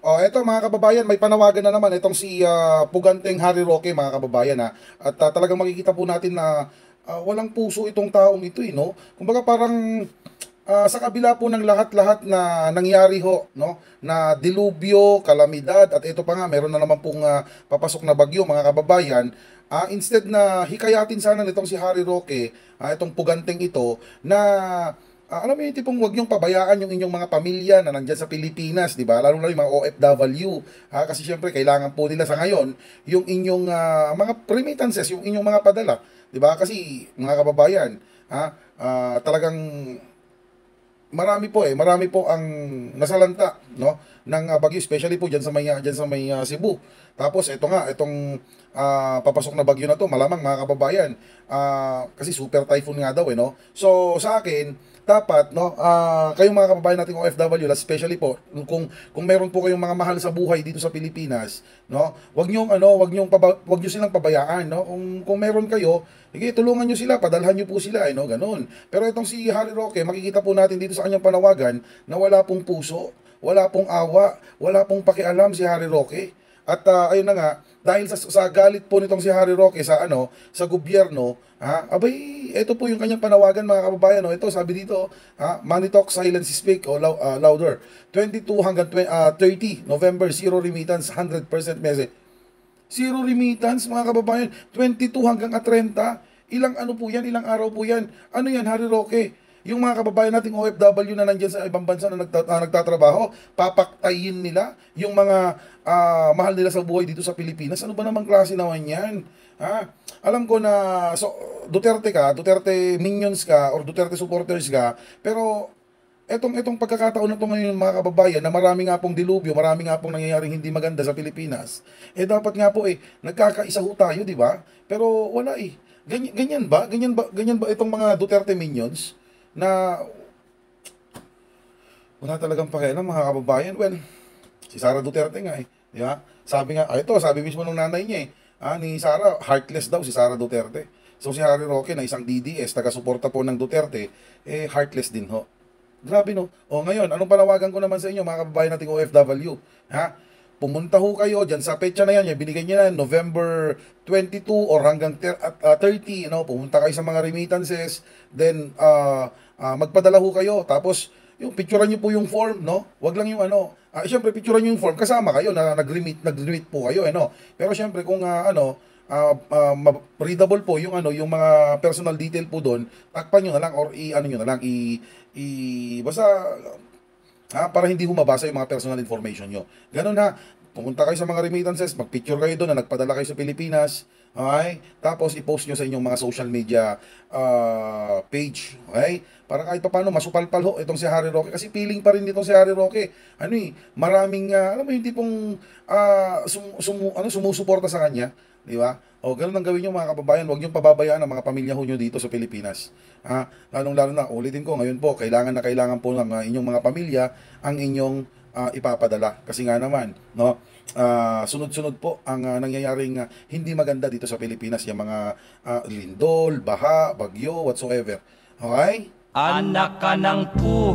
Oh, eto mga kababayan, may panawagan na naman itong si Puganteng Harry Roque mga kababayan ha. At talagang makikita po natin na walang puso itong taong ito no. Kumbaga parang sa kabila po ng lahat-lahat na nangyari ho, no, na dilubyo, kalamidad at ito pa nga meron na naman pong papasok na bagyo mga kababayan. Instead na hikayatin sana nitong si Harry Roque, itong Puganteng ito na alam mo yung tipong huwag niyong pabayaan yung inyong mga pamilya na nandyan sa Pilipinas, di ba? Lalo na yung mga OFW. Kasi syempre, kailangan po nila sa ngayon yung inyong mga remittances, yung inyong mga padala. Di ba? Kasi mga kababayan, talagang marami po ang nasalanta, no, ng bagyo, especially po diyan sa may Cebu. Tapos ito nga, itong papasok na bagyo na to, malamang mga kababayan, kasi super typhoon nga daw no. So sa akin, dapat no, kayong mga kababayan nating OFW, especially po kung meron po kayong mga mahal sa buhay dito sa Pilipinas, no, wag niyo silang pabayaan, no. Kung meron kayo, sige, tulungan niyo sila, padalhan niyo po sila, no, ganun. Pero itong si Harry Roque, makikita po natin dito sa kanyang panawagan na wala pong puso, wala pong awa, wala pong pakialam si Harry Roque. At ayun na nga, dahil sa galit po nitong si Harry Roque sa gobyerno, abay, ito po yung kanyang panawagan mga kababayan, no. Ito sabi dito, money talk, silence speak o louder. 22 hanggang 30 November, zero remittance, 100% message. Zero remittance mga kababayan, 22 hanggang 30. Ilang ano po yan, ilang araw po yan. Ano yan, Harry Roque? Yung mga kababayan nating OFW na nandyan sa ibang bansa na nagtatrabaho, papaktayin nila yung mga mahal nila sa buhay dito sa Pilipinas. Ano ba namang klase naman yan? Alam ko na Duterte ka, Duterte minions ka, or Duterte supporters ka, pero etong pagkakataon na ito ngayon mga kababayan na marami nga pong dilubyo, marami nga pong nangyayaring hindi maganda sa Pilipinas, dapat nga po nagkakaisa ho tayo, di ba? Pero wala ganyan ba? Ganyan ba itong mga Duterte minions na wala talagang pakialam mga kababayan? Well, si Sara Duterte nga di ba? Sabi mismo ng nanay niya ni Sara, heartless daw si Sara Duterte. So si Harry Roque na isang DDS, taga-suporta po ng Duterte, heartless din ho. Grabe no. O ngayon, anong panawagan ko naman sa inyo mga kababayan nating OFW? Pumunta ho kayo dyan sa petsa na yan, binigay niyo na November 22 or hanggang 30, no? Pumunta kayo sa mga remittances, then magpadala ho kayo, tapos yung picturean niyo po yung form, no? Wag lang yung syempre picturean niyo yung form kasama kayo na nag-remit po kayo, no? Pero syempre kung readable po yung yung mga personal detail po doon, takpan niyo na lang or i-ano niyo na lang basta para hindi humabasa yung mga personal information nyo. Ganun pumunta kayo sa mga remittances, magpicture kayo doon na nagpadala kayo sa Pilipinas, okay? Tapos i-post nyo sa inyong mga social media page, okay? Para kahit paano masupalpal ho itong si Harry Roque, kasi feeling pa rin itong si Harry Roque. Maraming alam mo yung tipong sumusuporta sa kanya, di ba? O ganun ang gawin nyo mga kababayan, huwag nyo pababayaan ang mga pamilya ho nyo dito sa Pilipinas. Lalong-lalo na, ulitin ko, ngayon po, kailangan na kailangan po ng inyong mga pamilya ang inyong ipapadala. Kasi nga naman, no, sunod-sunod po ang nangyayaring hindi maganda dito sa Pilipinas, yung mga lindol, baha, bagyo, whatsoever. Okay? Anak ka ng pu.